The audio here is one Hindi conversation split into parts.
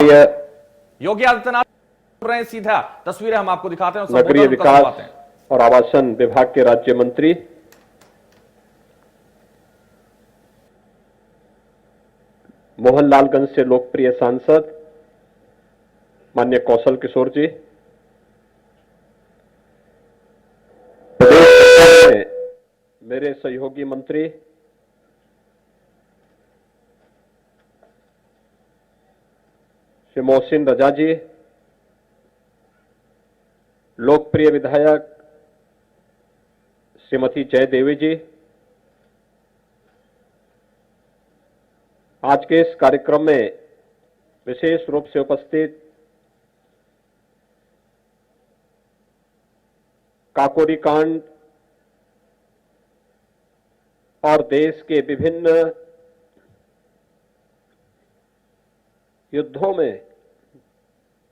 माननीय योगी आदित्यनाथ रहे हैं। सीधा तस्वीरें हम आपको दिखाते हैं, नगरीय विकास और आवासन विभाग के राज्य मंत्री मोहनलालगंज से लोकप्रिय सांसद माननीय कौशल किशोर जी, प्रदेश सरकार में मेरे सहयोगी मंत्री श्री मोहसिन रजा जी, लोकप्रिय विधायक श्रीमती जय देवी जी, आज के इस कार्यक्रम में विशेष रूप से उपस्थित काकोरी कांड और देश के विभिन्न युद्धों में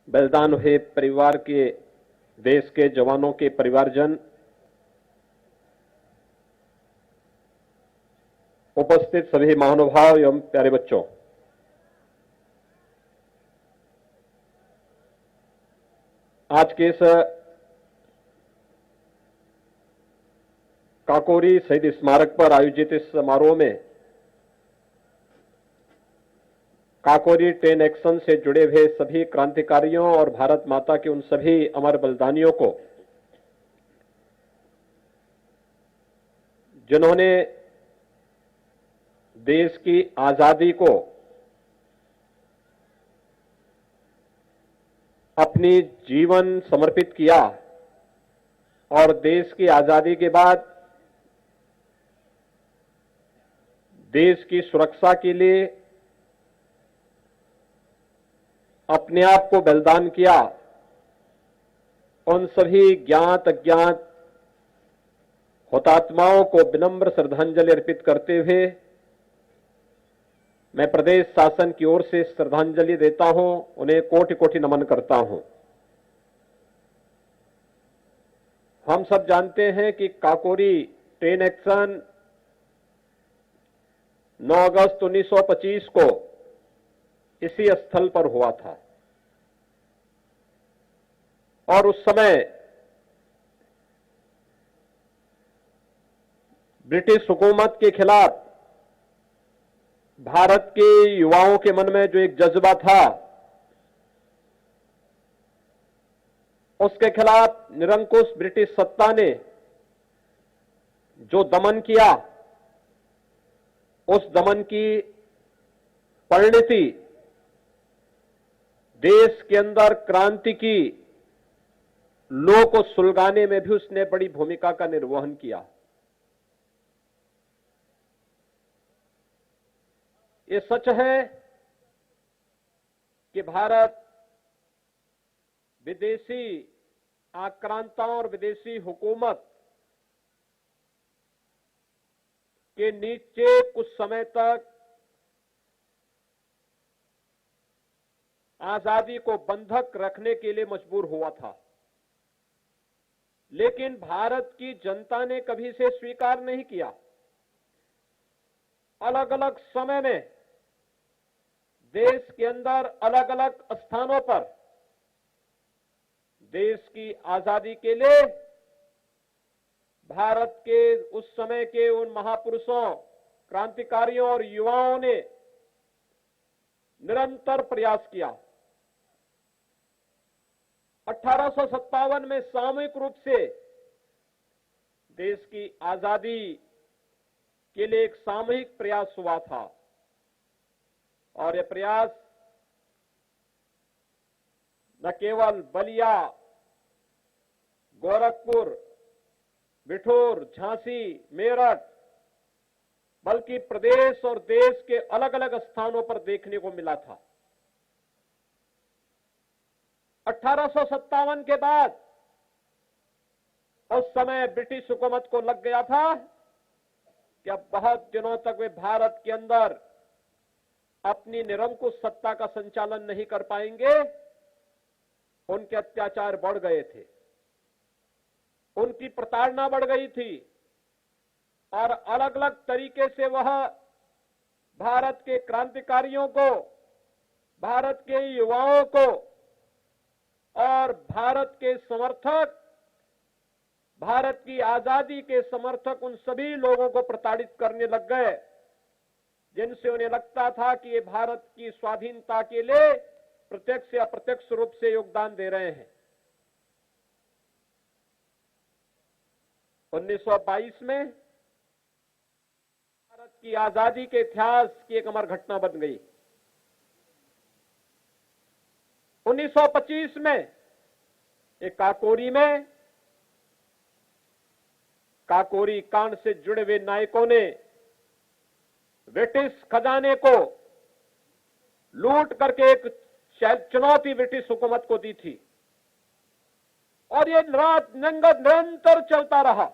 बलिदान हुए परिवार के, देश के जवानों के परिवारजन, उपस्थित सभी महानुभाव एवं प्यारे बच्चों, आज के इस काकोरी शहीद स्मारक पर आयोजित इस समारोह में काकोरी ट्रेन एक्शन से जुड़े हुए सभी क्रांतिकारियों और भारत माता के उन सभी अमर बलिदानियों को, जिन्होंने देश की आजादी को अपनी जीवन समर्पित किया और देश की आजादी के बाद देश की सुरक्षा के लिए अपने आप को बलिदान किया, उन सभी ज्ञात अज्ञात हुतात्माओं को विनम्र श्रद्धांजलि अर्पित करते हुए मैं प्रदेश शासन की ओर से श्रद्धांजलि देता हूं, उन्हें कोटि कोटि नमन करता हूं। हम सब जानते हैं कि काकोरी ट्रेन एक्शन 9 अगस्त 1925 को इसी स्थल पर हुआ था और उस समय ब्रिटिश हुकूमत के खिलाफ भारत के युवाओं के मन में जो एक जज्बा था, उसके खिलाफ निरंकुश ब्रिटिश सत्ता ने जो दमन किया, उस दमन की परिणति देश के अंदर क्रांति की लौ को सुलगाने में भी उसने बड़ी भूमिका का निर्वहन किया। ये सच है कि भारत विदेशी आक्रांताओं और विदेशी हुकूमत के नीचे कुछ समय तक आजादी को बंधक रखने के लिए मजबूर हुआ था, लेकिन भारत की जनता ने कभी इसे स्वीकार नहीं किया। अलग अलग समय में देश के अंदर अलग अलग स्थानों पर देश की आजादी के लिए भारत के उस समय के उन महापुरुषों, क्रांतिकारियों और युवाओं ने निरंतर प्रयास किया। 1857 में सामूहिक रूप से देश की आजादी के लिए एक सामूहिक प्रयास हुआ था और यह प्रयास न केवल बलिया, गोरखपुर, बिठूर, झांसी, मेरठ, बल्कि प्रदेश और देश के अलग अलग स्थानों पर देखने को मिला था। 1857 के बाद उस समय ब्रिटिश हुकूमत को लग गया था कि अब बहुत दिनों तक वे भारत के अंदर अपनी निरंकुश सत्ता का संचालन नहीं कर पाएंगे। उनके अत्याचार बढ़ गए थे, उनकी प्रताड़ना बढ़ गई थी और अलग अलग तरीके से वह भारत के क्रांतिकारियों को भारत के युवाओं को और भारत के समर्थक, भारत की आजादी के समर्थक उन सभी लोगों को प्रताड़ित करने लग गए जिनसे उन्हें लगता था कि ये भारत की स्वाधीनता के लिए प्रत्यक्ष या अप्रत्यक्ष रूप से योगदान दे रहे हैं। 1922 में भारत की आजादी के इतिहास की एक अमर घटना बन गई। 1925 में एक काकोरी कांड से जुड़े हुए नायकों ने ब्रिटिश खजाने को लूट करके एक चुनौती ब्रिटिश हुकूमत को दी थी और ये रात निरंतर चलता रहा।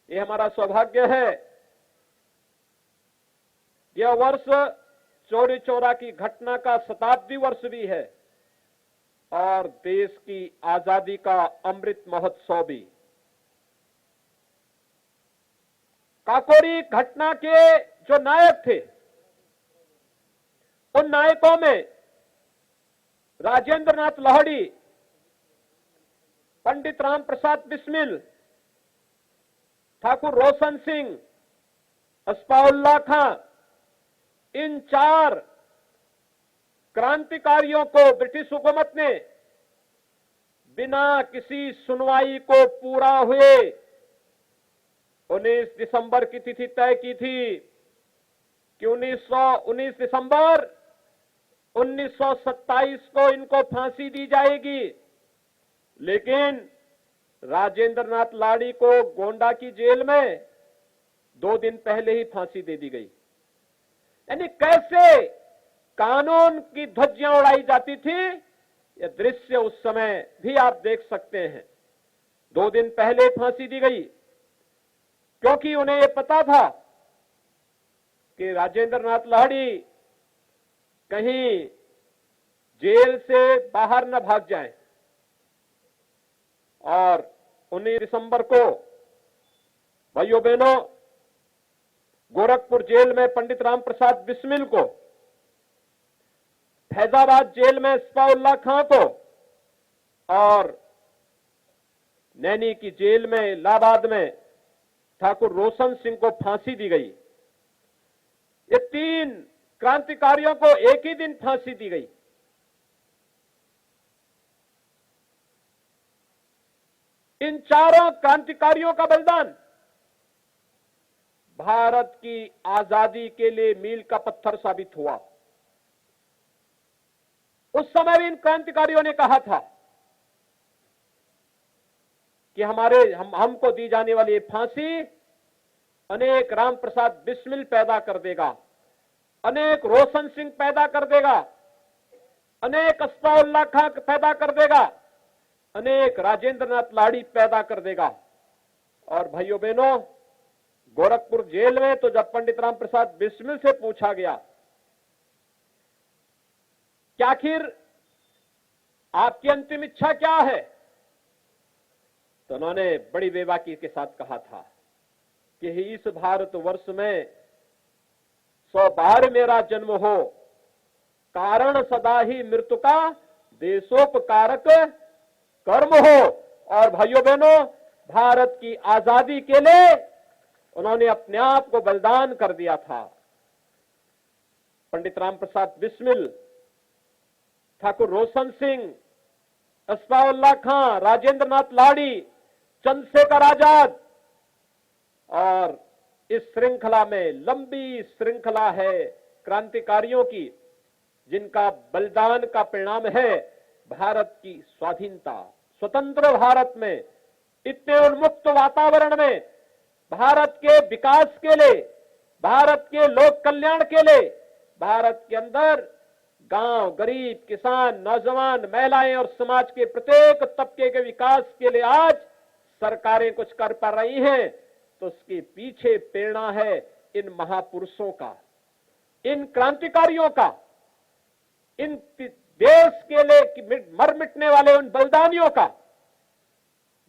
ये हमारा सौभाग्य है। यह वर्ष चौरी चौरा की घटना का शताब्दी वर्ष भी है और देश की आजादी का अमृत महोत्सव भी। काकोरी घटना के जो नायक थे, उन नायकों में राजेंद्र नाथ लाहिड़ी, पंडित राम प्रसाद बिस्मिल, ठाकुर रोशन सिंह, अस्फाउल्लाह खां, इन 4 क्रांतिकारियों को ब्रिटिश हुकूमत ने बिना किसी सुनवाई को पूरा हुए 19 दिसंबर की तिथि तय की थी कि 19 दिसंबर 1927 को इनको फांसी दी जाएगी, लेकिन राजेंद्र नाथ लाहिड़ी को गोंडा की जेल में 2 दिन पहले ही फांसी दे दी गई। यानी कैसे कानून की ध्वजियां उड़ाई जाती थी, यह दृश्य उस समय भी आप देख सकते हैं। 2 दिन पहले फांसी दी गई क्योंकि उन्हें यह पता था कि राजेंद्र नाथ लाहिड़ी कहीं जेल से बाहर न भाग जाएं। और 19 दिसंबर को भाइयों बहनों गोरखपुर जेल में पंडित राम प्रसाद बिस्मिल को, फैजाबाद जेल में अस्फाउल्लाह खां को और नैनी की जेल में इलाहाबाद में ठाकुर रोशन सिंह को फांसी दी गई। ये 3 क्रांतिकारियों को एक ही दिन फांसी दी गई। इन 4 क्रांतिकारियों का बलिदान भारत की आजादी के लिए मील का पत्थर साबित हुआ। उस समय भी इन क्रांतिकारियों ने कहा था कि हमको दी जाने वाली ये फांसी अनेक राम प्रसाद बिस्मिल पैदा कर देगा, अनेक रोशन सिंह पैदा कर देगा, अनेक अस्फाउल्लाह खां पैदा कर देगा, अनेक राजेंद्र नाथ लाहिड़ी पैदा कर देगा। और भाइयों बहनों, गोरखपुर जेल में तो जब पंडित राम प्रसाद बिस्मिल से पूछा गया कि आखिर आपकी अंतिम इच्छा क्या है, तो उन्होंने बड़ी बेबाकी के साथ कहा था कि इस भारतवर्ष में 100 बार मेरा जन्म हो, कारण सदा ही मृत्यु का देशोपकारक कर्म हो। और भाइयों बहनों, भारत की आजादी के लिए उन्होंने अपने आप को बलिदान कर दिया था। पंडित राम प्रसाद बिस्मिल, ठाकुर रोशन सिंह, अस्फाउल्लाह खां, राजेंद्र नाथ लाहिड़ी, चंद्रशेखर आजाद, और इस श्रृंखला में लंबी श्रृंखला है क्रांतिकारियों की, जिनका बलिदान का परिणाम है भारत की स्वाधीनता। स्वतंत्र भारत में, इतने उन्मुक्त वातावरण में, भारत के विकास के लिए, भारत के लोक कल्याण के लिए, भारत के अंदर गांव, गरीब, किसान, नौजवान, महिलाएं और समाज के प्रत्येक तबके के विकास के लिए आज सरकारें कुछ कर पा रही हैं, तो उसके पीछे प्रेरणा है इन महापुरुषों का, इन क्रांतिकारियों का, इन देश के लिए मर मिटने वाले उन बलिदानियों का,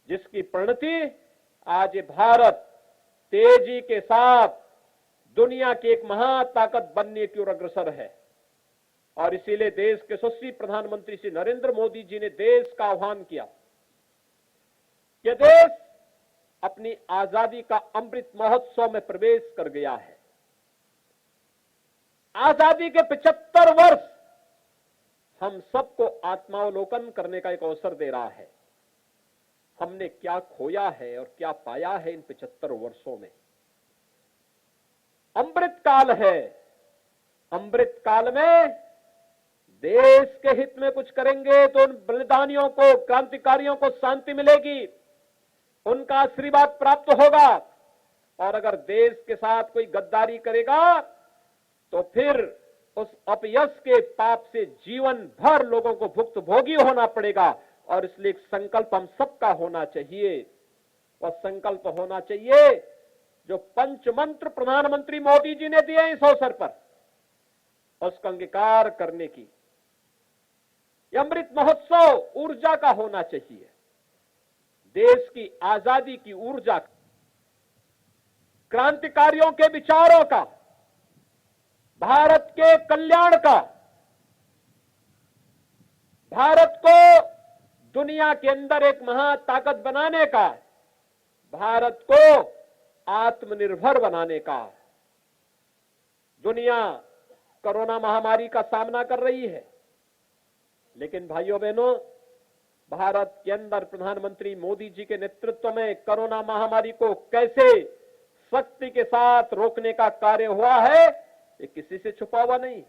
जिसकी परिणति आज ये भारत तेजी के साथ दुनिया की एक महाताकत बनने की ओर अग्रसर है। और इसीलिए देश के यशस्वी प्रधानमंत्री श्री नरेंद्र मोदी जी ने देश का आह्वान किया कि देश अपनी आजादी का अमृत महोत्सव में प्रवेश कर गया है। आजादी के 75 वर्ष हम सबको आत्मावलोकन करने का एक अवसर दे रहा है। हमने क्या खोया है और क्या पाया है इन 75 वर्षों में। अमृत काल है। अमृत काल में देश के हित में कुछ करेंगे तो उन बलिदानियों को, क्रांतिकारियों को शांति मिलेगी, उनका आशीर्वाद प्राप्त होगा। और अगर देश के साथ कोई गद्दारी करेगा तो फिर उस अपयश के पाप से जीवन भर लोगों को भुक्तभोगी होना पड़ेगा। और इसलिए एक संकल्प हम सबका होना चाहिए। वह संकल्प होना चाहिए जो पंचमंत्र प्रधानमंत्री मोदी जी ने दिए इस अवसर पर, उसका अंगीकार करने की। यह अमृत महोत्सव ऊर्जा का होना चाहिए, देश की आजादी की ऊर्जा, क्रांतिकारियों के विचारों का, भारत के कल्याण का, भारत को दुनिया के अंदर एक महाताकत बनाने का, भारत को आत्मनिर्भर बनाने का। दुनिया कोरोना महामारी का सामना कर रही है, लेकिन भाइयों बहनों, भारत के अंदर प्रधानमंत्री मोदी जी के नेतृत्व में कोरोना महामारी को कैसे शक्ति के साथ रोकने का कार्य हुआ है, ये किसी से छुपा हुआ नहीं।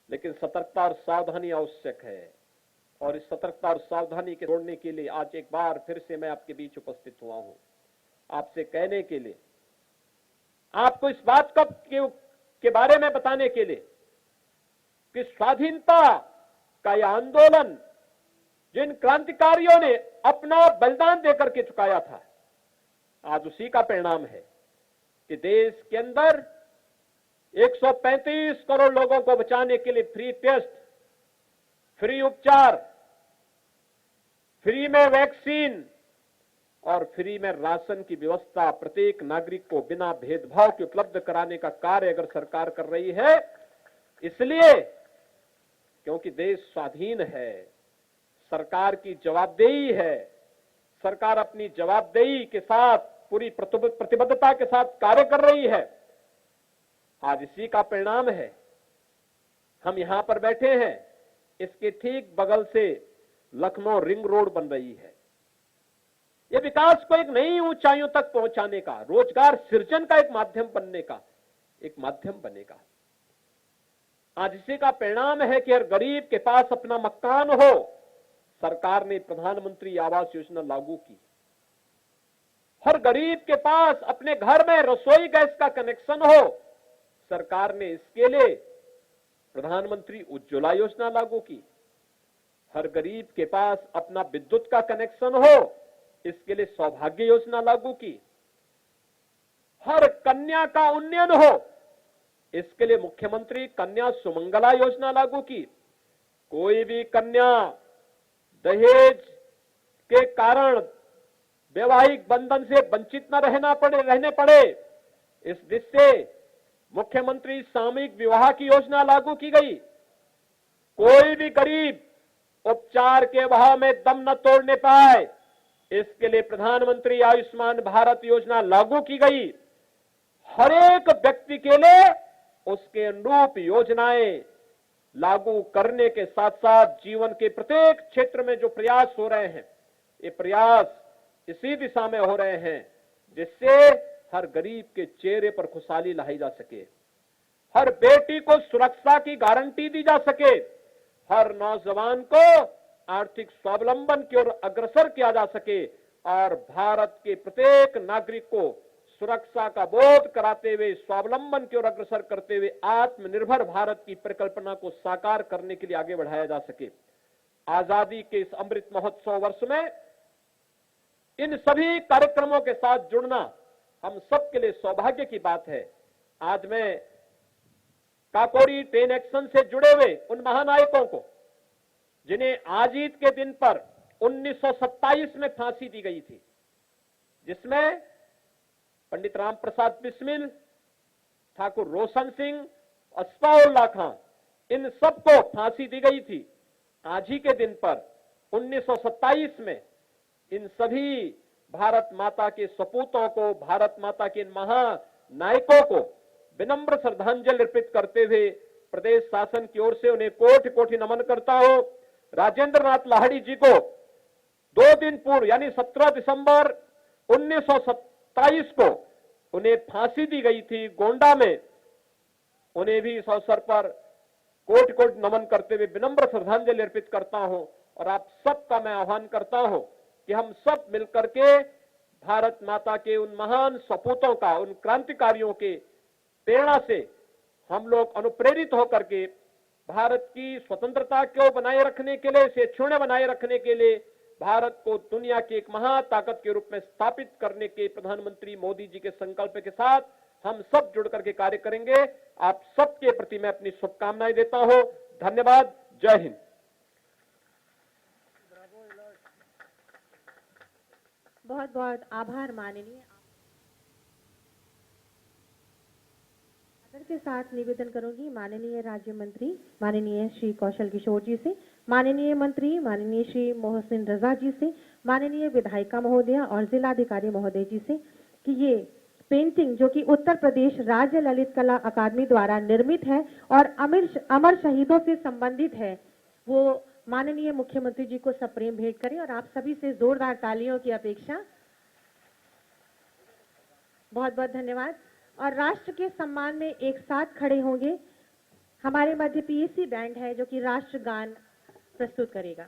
लेकिन सतर्कता और सावधानी आवश्यक है। और इस सतर्कता और सावधानी के जोड़ने के लिए आज एक बार फिर से मैं आपके बीच उपस्थित हुआ हूं, आपसे कहने के लिए, आपको इस बात के बारे में बताने के लिए कि स्वाधीनता का यह आंदोलन जिन क्रांतिकारियों ने अपना बलिदान देकर के चुकाया था, आज उसी का परिणाम है कि देश के अंदर 135 करोड़ लोगों को बचाने के लिए फ्री टेस्ट, फ्री उपचार, फ्री में वैक्सीन और फ्री में राशन की व्यवस्था प्रत्येक नागरिक को बिना भेदभाव के उपलब्ध कराने का कार्य अगर सरकार कर रही है, इसलिए क्योंकि देश स्वाधीन है, सरकार की जवाबदेही है, सरकार अपनी जवाबदेही के साथ पूरी प्रतिबद्धता के साथ कार्य कर रही है। आज इसी का परिणाम है हम यहां पर बैठे हैं। इसके ठीक बगल से लखनऊ रिंग रोड बन रही है। यह विकास को एक नई ऊंचाइयों तक पहुंचाने का, रोजगार सृजन का एक माध्यम बनने का एक माध्यम बनेगा। आज इसी का परिणाम है कि हर गरीब के पास अपना मकान हो। सरकार ने प्रधानमंत्री आवास योजना लागू की। हर गरीब के पास अपने घर में रसोई गैस का कनेक्शन हो। सरकार ने इसके लिए प्रधानमंत्री उज्ज्वला योजना लागू की। हर गरीब के पास अपना विद्युत का कनेक्शन हो, इसके लिए सौभाग्य योजना लागू की। हर कन्या का उन्नयन हो, इसके लिए मुख्यमंत्री कन्या सुमंगला योजना लागू की। कोई भी कन्या दहेज के कारण वैवाहिक बंधन से वंचित न रहने पड़े, इस दृष्टि से मुख्यमंत्री सामूहिक विवाह की योजना लागू की गई। कोई भी गरीब उपचार के अभाव में दम न तोड़ने पाए, इसके लिए प्रधानमंत्री आयुष्मान भारत योजना लागू की गई। हर एक व्यक्ति के लिए उसके अनुरूप योजनाएं लागू करने के साथ साथ जीवन के प्रत्येक क्षेत्र में जो प्रयास हो रहे हैं, ये प्रयास इसी दिशा में हो रहे हैं जिससे हर गरीब के चेहरे पर खुशहाली लाई जा सके, हर बेटी को सुरक्षा की गारंटी दी जा सके, हर नौजवान को आर्थिक स्वावलंबन की ओर अग्रसर किया जा सके और भारत के प्रत्येक नागरिक को सुरक्षा का बोध कराते हुए, स्वावलंबन की ओर अग्रसर करते हुए आत्मनिर्भर भारत की परिकल्पना को साकार करने के लिए आगे बढ़ाया जा सके। आजादी के इस अमृत महोत्सव वर्ष में इन सभी कार्यक्रमों के साथ जुड़ना हम सबके लिए सौभाग्य की बात है। आज मैं काकोरी ट्रेन एक्शन से जुड़े हुए उन महानायकों को, जिन्हें आजादी के दिन पर 1927 में फांसी दी गई थी, जिसमें पंडित राम प्रसाद बिस्मिल, ठाकुर रोशन सिंह, अस्फाउल्लाह खां, इन सबको फांसी दी गई थी। आज ही के दिन पर 1927 में इन सभी भारत माता के सपूतों को, भारत माता के इन महानायकों को विनम्र श्रद्धांजलि अर्पित करते हुए प्रदेश शासन की ओर से उन्हें कोटि कोटि नमन करता हूं। राजेंद्र नाथ लाहिड़ी जी को 2 दिन पूर्व यानी 17 दिसंबर 1927 को उन्हें फांसी दी गई थी गोंडा में। उन्हें भी इस अवसर पर कोटि कोटि नमन करते हुए विनम्र श्रद्धांजलि अर्पित करता हूं और आप सबका मैं आह्वान करता हूं कि हम सब मिलकर के भारत माता के उन महान सपूतों का, उन क्रांतिकारियों के प्रेरणा से हम लोग अनुप्रेरित होकर के भारत की स्वतंत्रता को बनाए रखने के लिए, इसे क्षुण्ण बनाए रखने के लिए, भारत को दुनिया की एक महाताकत के रूप में स्थापित करने के प्रधानमंत्री मोदी जी के संकल्प के साथ हम सब जुड़ करके कार्य करेंगे। आप सबके प्रति मैं अपनी शुभकामनाएं देता हूं। धन्यवाद। जय हिंद। बहुत बहुत आभार माननीय। आदर के साथ निवेदन करूंगी माननीय राज्य मंत्री माननीय श्री कौशल किशोर जी से, माननीय मंत्री माननीय श्री मोहसिन रजा जी से, माननीय विधायिका महोदया और जिलाधिकारी महोदय जी से कि ये पेंटिंग जो कि उत्तर प्रदेश राज्य ललित कला अकादमी द्वारा निर्मित है और अमर शहीदों से संबंधित है, वो माननीय मुख्यमंत्री जी को सप्रेम भेंट करें और आप सभी से जोरदार तालियों की अपेक्षा। बहुत बहुत धन्यवाद। और राष्ट्र के सम्मान में एक साथ खड़े होंगे। हमारे मध्य पीएसी बैंड है जो कि राष्ट्रगान प्रस्तुत करेगा।